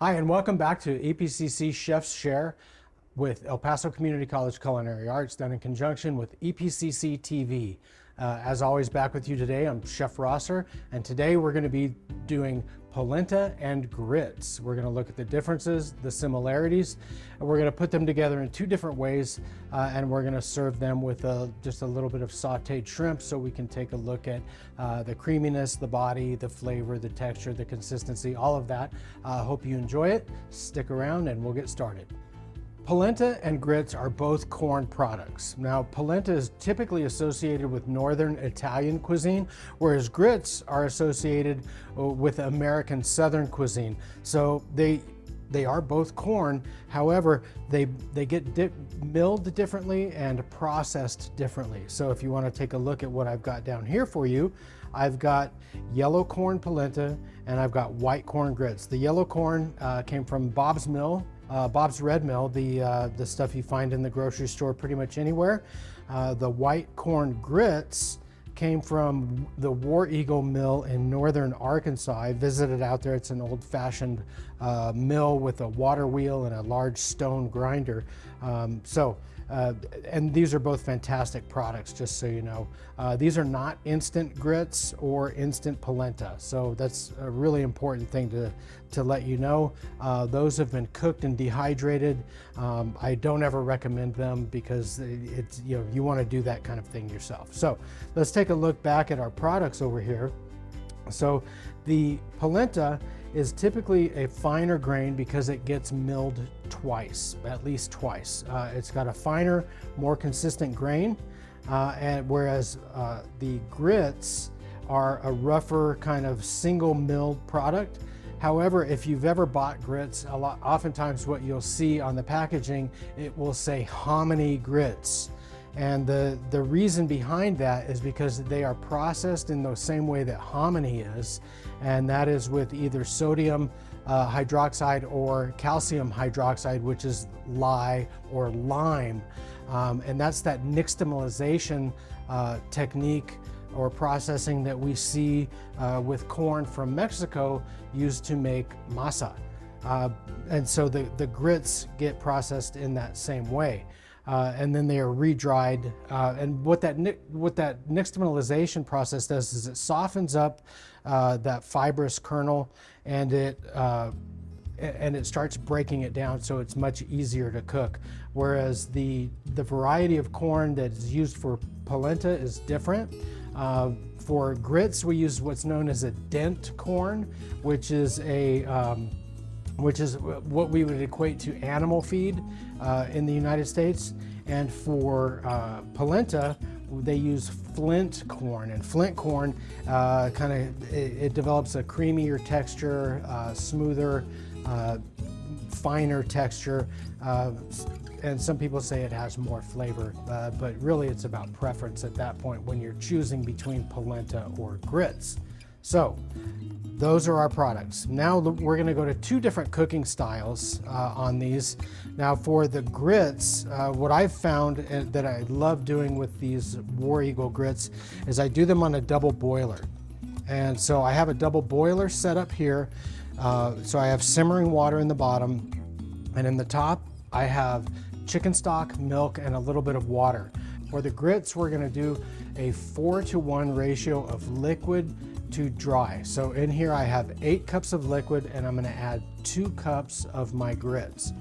Hi, and welcome back to EPCC Chef's Share with El Paso Community College Culinary Arts, done in conjunction with EPCC TV. As always, back with you today, I'm Chef Rosser, and today we're going to be doing polenta and grits. We're going to look at the differences, the similarities, and we're going to put them together in two different ways, and we're going to serve them with just a little bit of sauteed shrimp so we can take a look at the creaminess, the body, the flavor, the texture, the consistency, all of that. Hope you enjoy it. Stick around and we'll get started. Polenta and grits are both corn products. Now, polenta is typically associated with northern Italian cuisine, whereas grits are associated with American southern cuisine. So they are both corn. However, they get milled differently and processed differently. So if you want to take a look at what I've got down here for you, I've got yellow corn polenta and I've got white corn grits. The yellow corn came from Bob's Mill. Bob's Red Mill, the stuff you find in the grocery store pretty much anywhere. The white corn grits came from the War Eagle Mill in northern Arkansas. I visited out there. It's an old-fashioned mill with a water wheel and a large stone grinder. And these are both fantastic products, just so you know. These are not instant grits or instant polenta, so that's a really important thing to let you know. Those have been cooked and dehydrated. I don't ever recommend them because it's, you want to do that kind of thing yourself. So let's take a look back at our products over here. So the polenta is typically a finer grain because it gets milled twice, at least twice. It's got a finer, more consistent grain, and whereas the grits are a rougher kind of single milled product. However, if you've ever bought grits, oftentimes what you'll see on the packaging, it will say hominy grits. And the reason behind that is because they are processed in the same way that hominy is, and that is with either sodium hydroxide or calcium hydroxide, which is lye or lime. And that's that nixtamalization technique or processing that we see with corn from Mexico used to make masa. And so the grits get processed in that same way. And then they are re-dried. And what that nixtamalization process does is it softens up that fibrous kernel, and it starts breaking it down so it's much easier to cook. Whereas the variety of corn that is used for polenta is different. For grits, we use what's known as a dent corn, which is what we would equate to animal feed in the United States. And for polenta, they use flint corn, and flint corn it develops a creamier texture, smoother, finer texture, and some people say it has more flavor, but really it's about preference at that point when you're choosing between polenta or grits. So those are our products. Now we're going to go to two different cooking styles on these. Now for the grits, what I've found that I love doing with these War Eagle grits is I do them on a double boiler. And so I have a double boiler set up here. So I have simmering water in the bottom, and in the top I have chicken stock, milk, and a little bit of water. For the grits, we're going to do a 4-to-1 ratio of liquid to dry. So in here I have 8 cups of liquid, and I'm going to add 2 cups of my grits.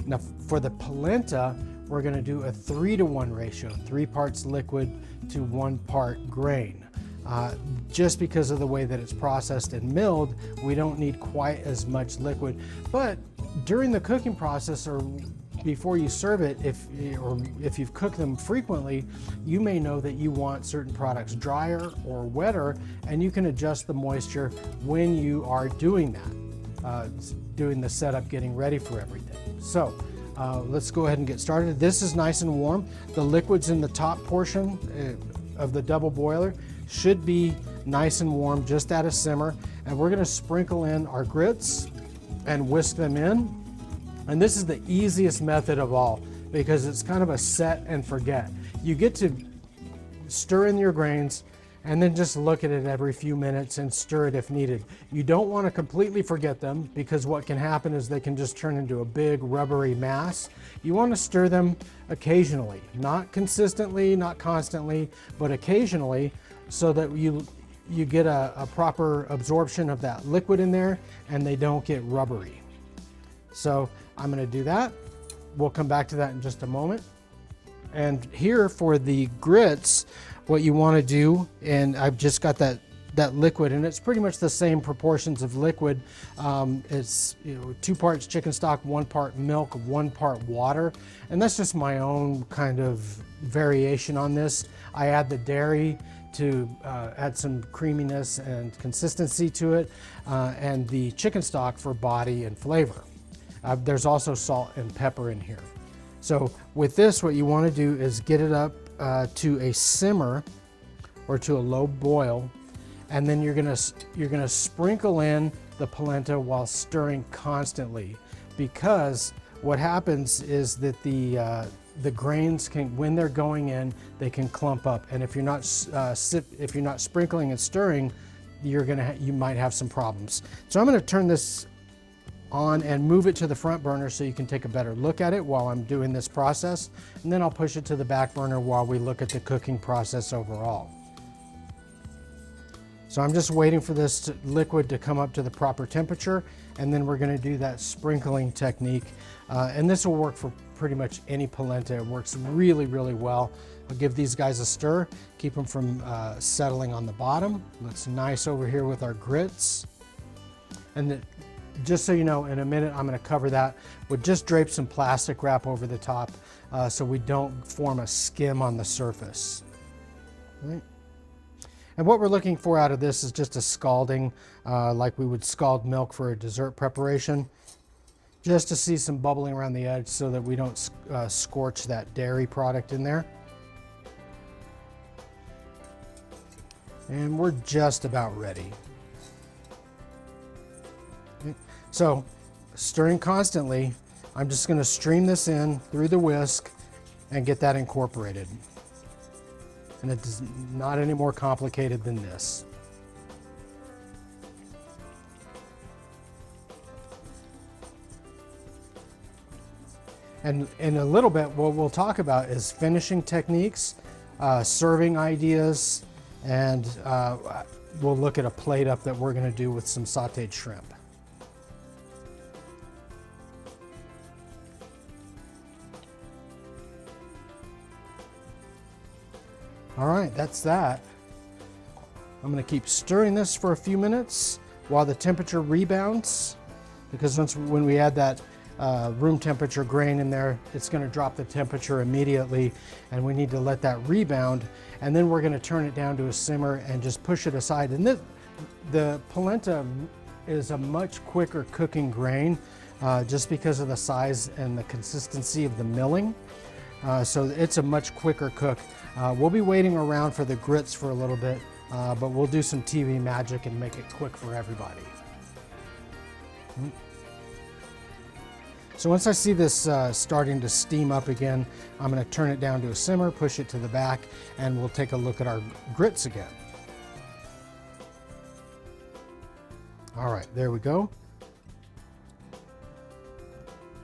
Now for the polenta, we're going to do a 3-to-1 ratio, 3 parts liquid to 1 part grain. Just because of the way that it's processed and milled, we don't need quite as much liquid. But during the cooking process or before you serve it, if you've cooked them frequently, you may know that you want certain products drier or wetter, and you can adjust the moisture when you are doing that, doing the setup, getting ready for everything. So let's go ahead and get started. This is nice and warm. The liquids in the top portion of the double boiler should be nice and warm, just at a simmer, and we're going to sprinkle in our grits and whisk them in. And this is the easiest method of all because it's kind of a set and forget. You get to stir in your grains, and then just look at it every few minutes and stir it if needed. You don't want to completely forget them, because what can happen is they can just turn into a big rubbery mass. You want to stir them occasionally, not consistently, not constantly, but occasionally, so that you get a proper absorption of that liquid in there and they don't get rubbery. So I'm going to do that. We'll come back to that in just a moment. And here for the grits, what you want to do, and I've just got that liquid, and it's pretty much the same proportions of liquid. It's 2 parts chicken stock, 1 part milk, 1 part water, and that's just my own kind of variation on this. I add the dairy to add some creaminess and consistency to it, and the chicken stock for body and flavor. There's also salt and pepper in here. So with this, what you want to do is get it up to a simmer or to a low boil, and then you're gonna sprinkle in the polenta while stirring constantly, because what happens is that the grains can, when they're going in, they can clump up, and if you're not sprinkling and stirring, you might have some problems. So I'm going to turn this on and move it to the front burner so you can take a better look at it while I'm doing this process, and then I'll push it to the back burner while we look at the cooking process overall. So I'm just waiting for this liquid to come up to the proper temperature, and then we're going to do that sprinkling technique, and this will work for pretty much any polenta. It works really, really well. I'll give these guys a stir, keep them from settling on the bottom. Looks nice over here with our grits. And just so you know, in a minute I'm going to cover that. We'll just drape some plastic wrap over the top so we don't form a skim on the surface. Right. And what we're looking for out of this is just a scalding, like we would scald milk for a dessert preparation, just to see some bubbling around the edge so that we don't scorch that dairy product in there. And we're just about ready. So, stirring constantly, I'm just going to stream this in through the whisk and get that incorporated. And it's not any more complicated than this. And in a little bit, what we'll talk about is finishing techniques, serving ideas, and we'll look at a plate up that we're going to do with some sauteed shrimp. All right, that's that. I'm going to keep stirring this for a few minutes while the temperature rebounds, because when we add that room temperature grain in there, it's going to drop the temperature immediately, and we need to let that rebound, and then we're going to turn it down to a simmer and just push it aside. And the polenta is a much quicker cooking grain just because of the size and the consistency of the milling. So it's a much quicker cook. We'll be waiting around for the grits for a little bit, but we'll do some TV magic and make it quick for everybody. So once I see this starting to steam up again, I'm going to turn it down to a simmer, push it to the back, and we'll take a look at our grits again. All right, there we go.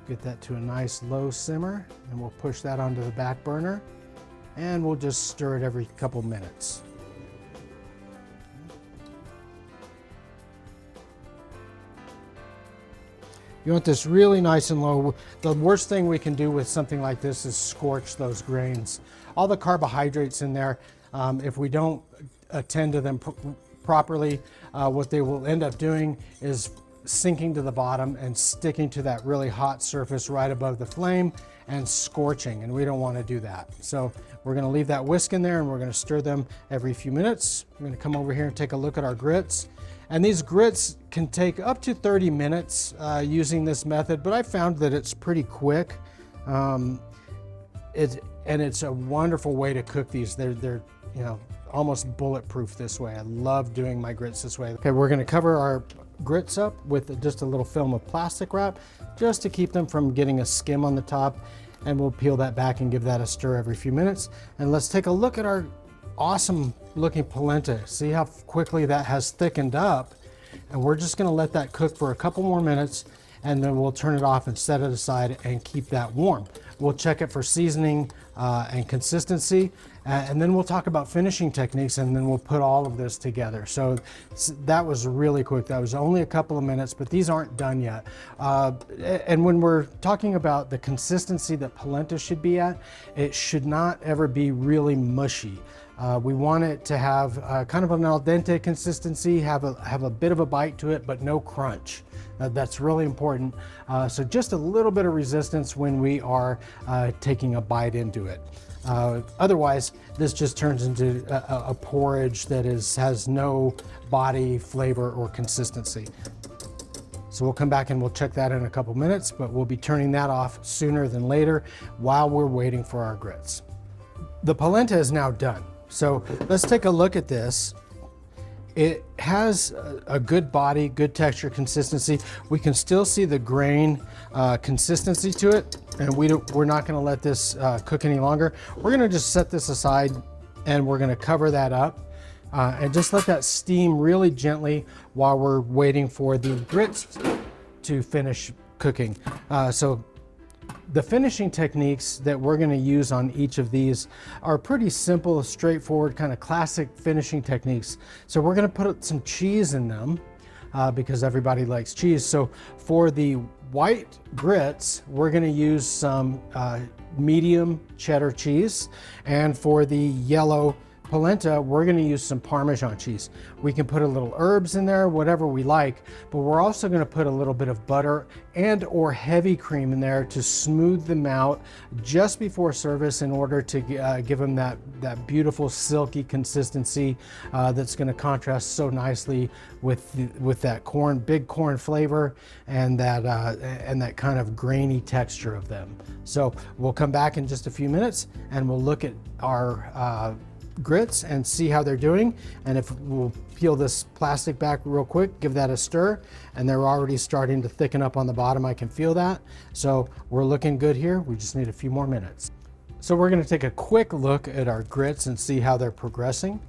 Get that to a nice low simmer, and we'll push that onto the back burner, and we'll just stir it every couple minutes. You want this really nice and low. The worst thing we can do with something like this is scorch those grains. All the carbohydrates in there, if we don't attend to them properly, what they will end up doing is sinking to the bottom and sticking to that really hot surface right above the flame and scorching, and we don't want to do that. So we're going to leave that whisk in there, and we're going to stir them every few minutes. I'm going to come over here and take a look at our grits. And these grits can take up to 30 minutes using this method, but I found that it's pretty quick. And it's a wonderful way to cook these. They're almost bulletproof this way. I love doing my grits this way. Okay, we're going to cover our grits up with just a little film of plastic wrap just to keep them from getting a skim on the top, and we'll peel that back and give that a stir every few minutes. And let's take a look at our awesome looking polenta. See how quickly that has thickened up? And we're just gonna let that cook for a couple more minutes, and then we'll turn it off and set it aside and keep that warm. We'll check it for seasoning and consistency, and then we'll talk about finishing techniques, and then we'll put all of this together. So that was really quick. That was only a couple of minutes, but these aren't done yet. And when we're talking about the consistency that polenta should be at, it should not ever be really mushy. We want it to have kind of an al dente consistency, have a bit of a bite to it, but no crunch. That's really important. So just a little bit of resistance when we are taking a bite into it. Otherwise, this just turns into a porridge that has no body, flavor, or consistency. So we'll come back and we'll check that in a couple minutes, but we'll be turning that off sooner than later while we're waiting for our grits. The polenta is now done. So let's take a look at this. It has a good body, good texture, consistency. We can still see the grain consistency to it, and we're not gonna let this cook any longer. We're gonna just set this aside, and we're gonna cover that up and just let that steam really gently while we're waiting for the grits to finish cooking. So the finishing techniques that we're going to use on each of these are pretty simple, straightforward, kind of classic finishing techniques. So we're going to put some cheese in them because everybody likes cheese. So for the white grits, we're going to use some medium cheddar cheese, and for the yellow polenta, we're going to use some Parmesan cheese. We can put a little herbs in there, whatever we like, but we're also going to put a little bit of butter and or heavy cream in there to smooth them out just before service in order to give them that beautiful silky consistency that's going to contrast so nicely with that big corn flavor and that kind of grainy texture of them. So we'll come back in just a few minutes and we'll look at our grits and see how they're doing. And if we'll peel this plastic back real quick, give that a stir, and they're already starting to thicken up on the bottom. I can feel that. So we're looking good here. We just need a few more minutes. So we're going to take a quick look at our grits and see how they're progressing.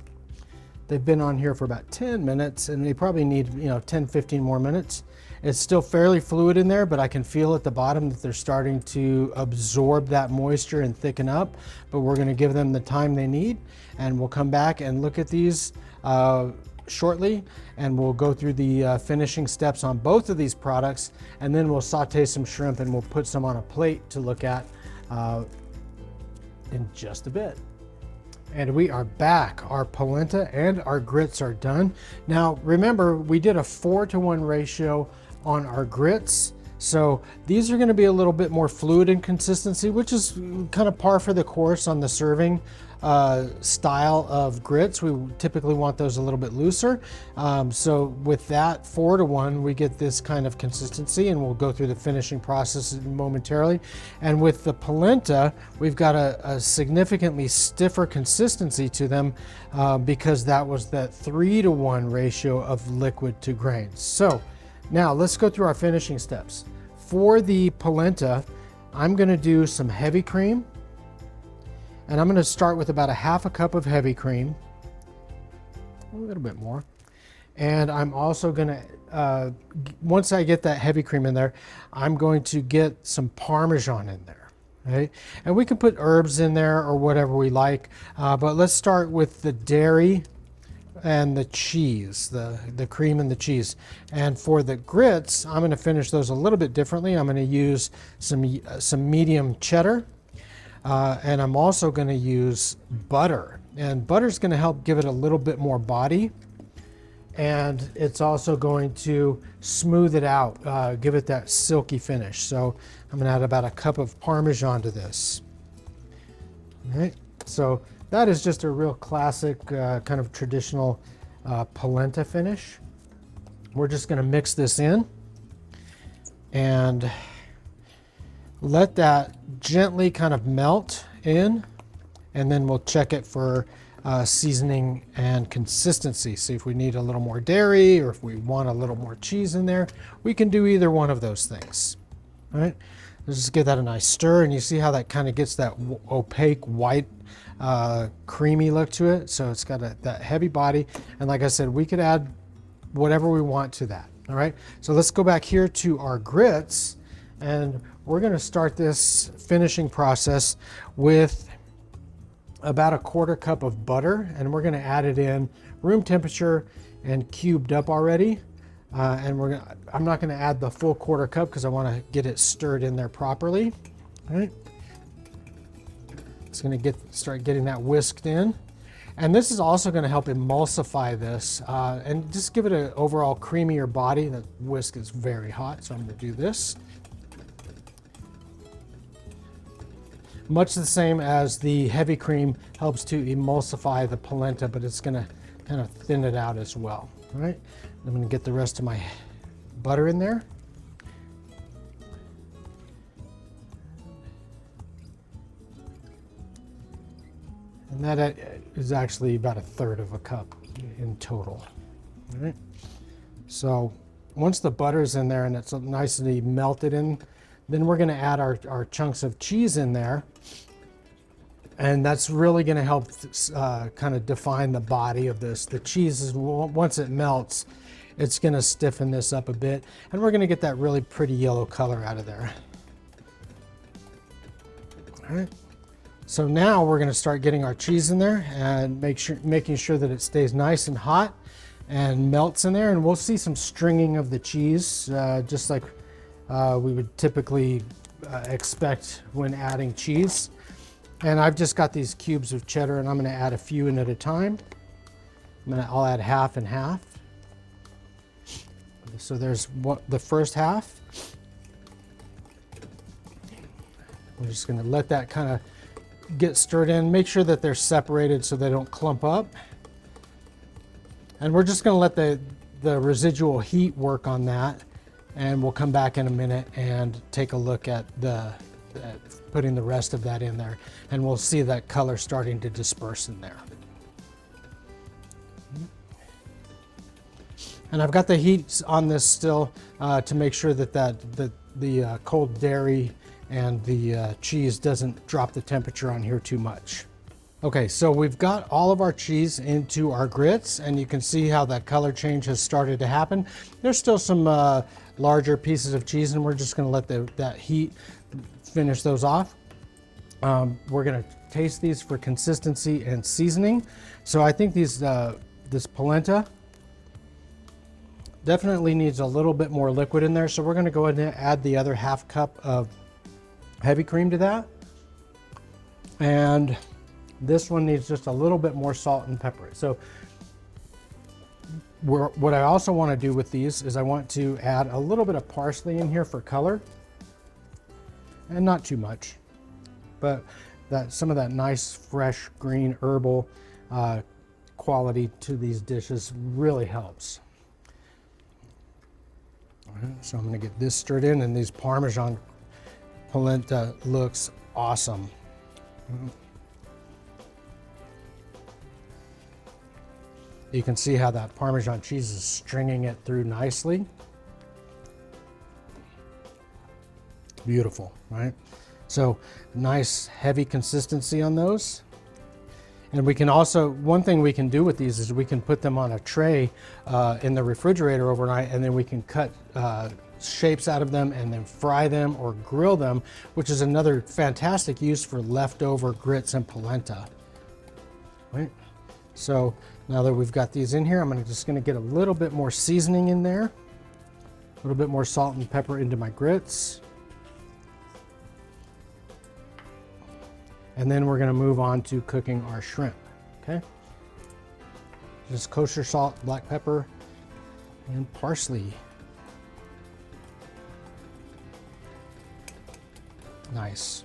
They've been on here for about 10 minutes, and they probably need 10-15 more minutes. It's still fairly fluid in there, but I can feel at the bottom that they're starting to absorb that moisture and thicken up, but we're going to give them the time they need, and we'll come back and look at these shortly, and we'll go through the finishing steps on both of these products, and then we'll saute some shrimp and we'll put some on a plate to look at in just a bit. And we are back. Our polenta and our grits are done. Now remember, we did a 4-to-1 ratio on our grits. So these are going to be a little bit more fluid in consistency, which is kind of par for the course on the serving style of grits. We typically want those a little bit looser. So with that 4-to-1, we get this kind of consistency, and we'll go through the finishing process momentarily. And with the polenta, we've got a significantly stiffer consistency to them because that was that 3-to-1 ratio of liquid to grains. So now let's go through our finishing steps. For the polenta, I'm going to do some heavy cream, and I'm going to start with about a half a cup of heavy cream, a little bit more. And I'm also going to, once I get that heavy cream in there, I'm going to get some Parmesan in there. Okay? And we can put herbs in there or whatever we like, but let's start with the dairy and the cheese, the cream and the cheese. And for the grits, I'm going to finish those a little bit differently. I'm going to use some medium cheddar, and I'm also going to use butter. And butter's going to help give it a little bit more body, and it's also going to smooth it out, give it that silky finish. So I'm going to add about a cup of Parmesan to this. All right, so that is just a real classic kind of traditional polenta finish. We're just going to mix this in and let that gently kind of melt in, and then we'll check it for seasoning and consistency. See if we need a little more dairy or if we want a little more cheese in there. We can do either one of those things. All right, let's just give that a nice stir, and you see how that kind of gets that opaque white creamy look to it. So it's got that heavy body. And like I said, we could add whatever we want to that. All right, so let's go back here to our grits, and we're gonna start this finishing process with about a 1/4 cup of butter, and we're gonna add it in room temperature and cubed up already. And I'm not gonna add the full 1/4 cup because I wanna get it stirred in there properly. All right. It's gonna start getting that whisked in. And this is also gonna help emulsify this and just give it an overall creamier body. The whisk is very hot, so I'm gonna do this. Much the same as the heavy cream helps to emulsify the polenta, but it's gonna kind of thin it out as well. All right, I'm gonna get the rest of my butter in there. And that is actually about 1/3 of a cup in total. All right. So once the butter's in there and it's nicely melted in, then we're gonna add our chunks of cheese in there. And that's really gonna help kind of define the body of this. The cheese is, once it melts, it's gonna stiffen this up a bit. And we're gonna get that really pretty yellow color out of there. All right. So now we're gonna start getting our cheese in there and making sure that it stays nice and hot and melts in there. And we'll see some stringing of the cheese, just like we would typically expect when adding cheese. And I've just got these cubes of cheddar, and I'm gonna add a few in at a time. I'll add half and half. So there's the first half. We're just gonna let that kind of get stirred in. Make sure that they're separated so they don't clump up. And we're just gonna let the residual heat work on that. And we'll come back in a minute and take a look at putting the rest of that in there. And we'll see that color starting to disperse in there. And I've got the heat on this still to make sure that the cold dairy and the cheese doesn't drop the temperature on here too much. Okay, so we've got all of our cheese into our grits, and you can see how that color change has started to happen. There's still some larger pieces of cheese, and we're just gonna let that heat finish those off. We're gonna taste these for consistency and seasoning. So I think this polenta definitely needs a little bit more liquid in there. So we're gonna go ahead and add the other half cup of heavy cream to that. And this one needs just a little bit more salt and pepper. So what I also want to do with these is I want to add a little bit of parsley in here for color, and not too much, but some of that nice fresh green herbal quality to these dishes really helps. All right, so I'm going to get this stirred in, and these Parmesan polenta looks awesome. You can see how that Parmesan cheese is stringing it through nicely. Beautiful, right? So nice heavy consistency on those. And we can also, one thing we can do with these is we can put them on a tray in the refrigerator overnight, and then we can cut shapes out of them and then fry them or grill them, which is another fantastic use for leftover grits and polenta. Right? So now that we've got these in here, I'm just gonna get a little bit more seasoning in there, a little bit more salt and pepper into my grits. And then we're gonna move on to cooking our shrimp, okay? Just kosher salt, black pepper, and parsley. Nice.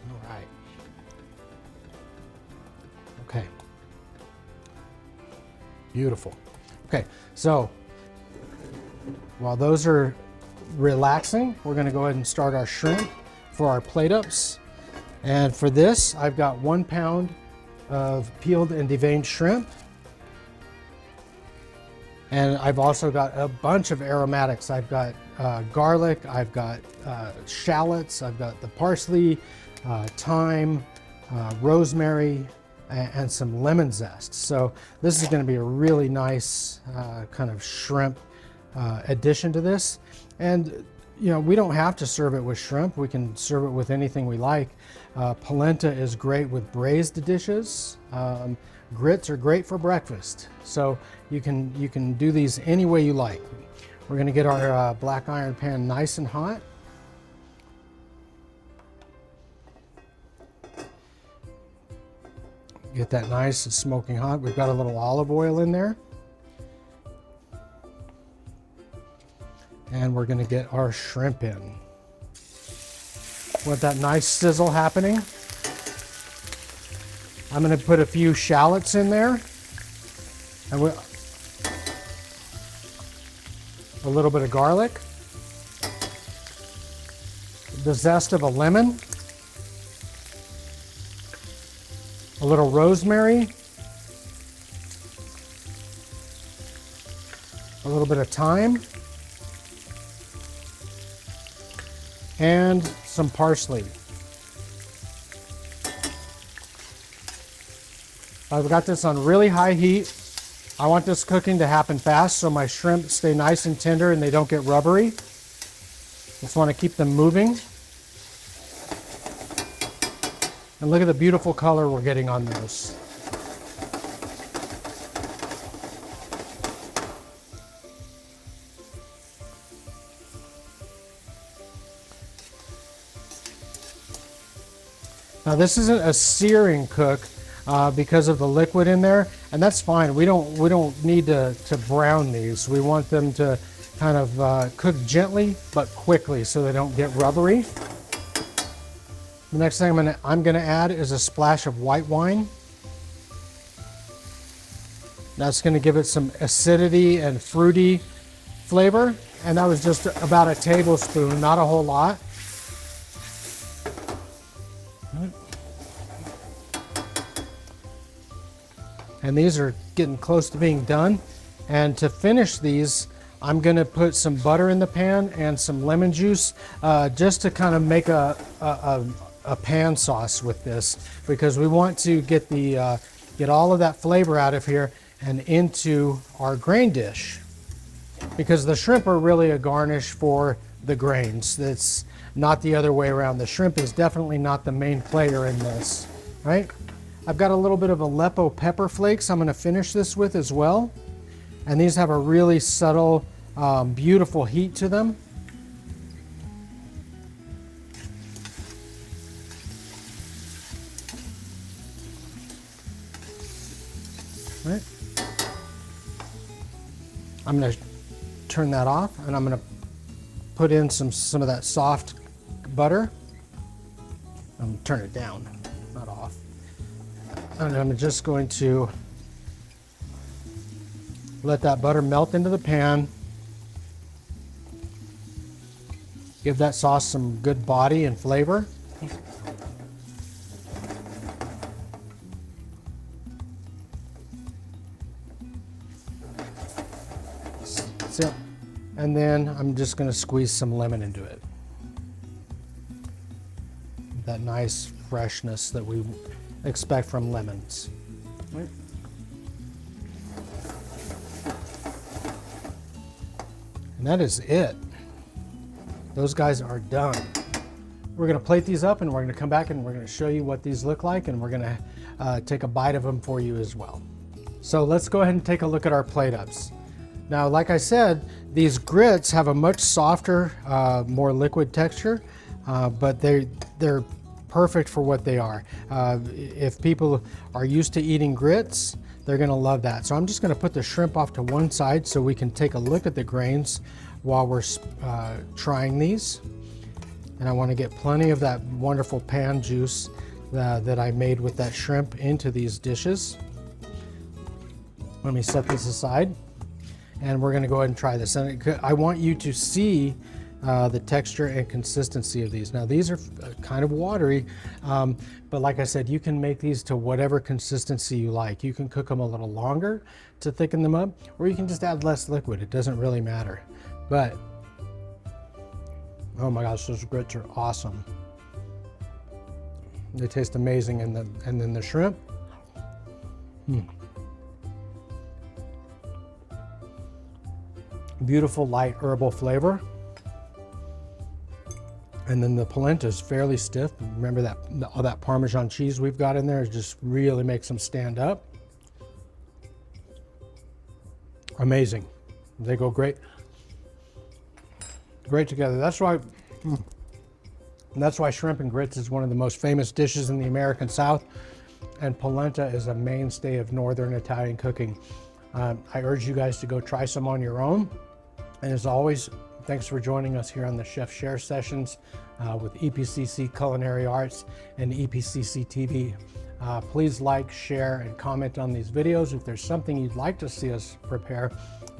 All right. Okay. Beautiful. Okay, so while those are relaxing, we're gonna go ahead and start our shrimp for our plate ups. And for this, I've got 1 pound of peeled and deveined shrimp. And I've also got a bunch of aromatics. I've got garlic, I've got shallots, I've got the parsley, thyme, rosemary, and some lemon zest. So this is going to be a really nice kind of shrimp addition to this. And you know, we don't have to serve it with shrimp. We can serve it with anything we like. Polenta is great with braised dishes. Grits are great for breakfast. So you can do these any way you like. We're going to get our black iron pan nice and hot. Get that nice and smoking hot. We've got a little olive oil in there. And we're going to get our shrimp in. Want that nice sizzle happening. I'm going to put a few shallots in there. And a little bit of garlic. The zest of a lemon. A little rosemary, a little bit of thyme, and some parsley. I've got this on really high heat. I want this cooking to happen fast so my shrimp stay nice and tender and they don't get rubbery. Just want to keep them moving. And look at the beautiful color we're getting on those. Now this isn't a searing cook because of the liquid in there, and that's fine. We don't need to brown these. We want them to kind of cook gently but quickly so they don't get rubbery. The next thing I'm gonna add is a splash of white wine. That's gonna give it some acidity and fruity flavor. And that was just about a tablespoon, not a whole lot. And these are getting close to being done. And to finish these, I'm gonna put some butter in the pan and some lemon juice just to kind of make a pan sauce with this, because we want to get get all of that flavor out of here and into our grain dish, because the shrimp are really a garnish for the grains. That's not the other way around. The shrimp is definitely not the main player in this, right? I've got a little bit of Aleppo pepper flakes I'm going to finish this with as well, and these have a really subtle, beautiful heat to them. Right. I'm going to turn that off, and I'm going to put in some of that soft butter. I'm going to turn it down, not off. And I'm just going to let that butter melt into the pan. Give that sauce some good body and flavor. That's it. And then I'm just going to squeeze some lemon into it. That nice freshness that we expect from lemons. Right. And that is it. Those guys are done. We're going to plate these up, and we're going to come back and we're going to show you what these look like, and we're going to take a bite of them for you as well. So let's go ahead and take a look at our plate ups. Now, like I said, these grits have a much softer, more liquid texture, but they're perfect for what they are. If people are used to eating grits, they're gonna love that. So I'm just gonna put the shrimp off to one side so we can take a look at the grains while we're trying these. And I wanna get plenty of that wonderful pan juice that I made with that shrimp into these dishes. Let me set this aside, and we're gonna go ahead and try this. And I want you to see the texture and consistency of these. Now these are kind of watery, but like I said, you can make these to whatever consistency you like. You can cook them a little longer to thicken them up, or you can just add less liquid. It doesn't really matter. But, oh my gosh, those grits are awesome. They taste amazing, and then the shrimp. Beautiful light herbal flavor. And then the polenta is fairly stiff. Remember that all that Parmesan cheese we've got in there just really makes them stand up. Amazing. They go great together. That's why shrimp and grits is one of the most famous dishes in the American South, and polenta is a mainstay of Northern Italian cooking. I urge you guys to go try some on your own. And as always, thanks for joining us here on the Chef Share Sessions with EPCC Culinary Arts and EPCC TV. Please like, share, and comment on these videos. If there's something you'd like to see us prepare,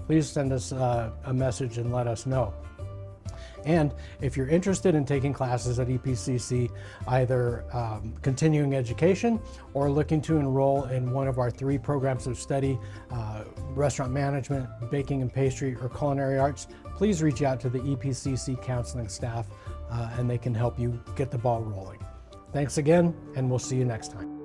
please send us a message and let us know. And if you're interested in taking classes at EPCC, either continuing education or looking to enroll in one of our 3 programs of study, restaurant management, baking and pastry, or culinary arts, please reach out to the EPCC counseling staff and they can help you get the ball rolling. Thanks again, and we'll see you next time.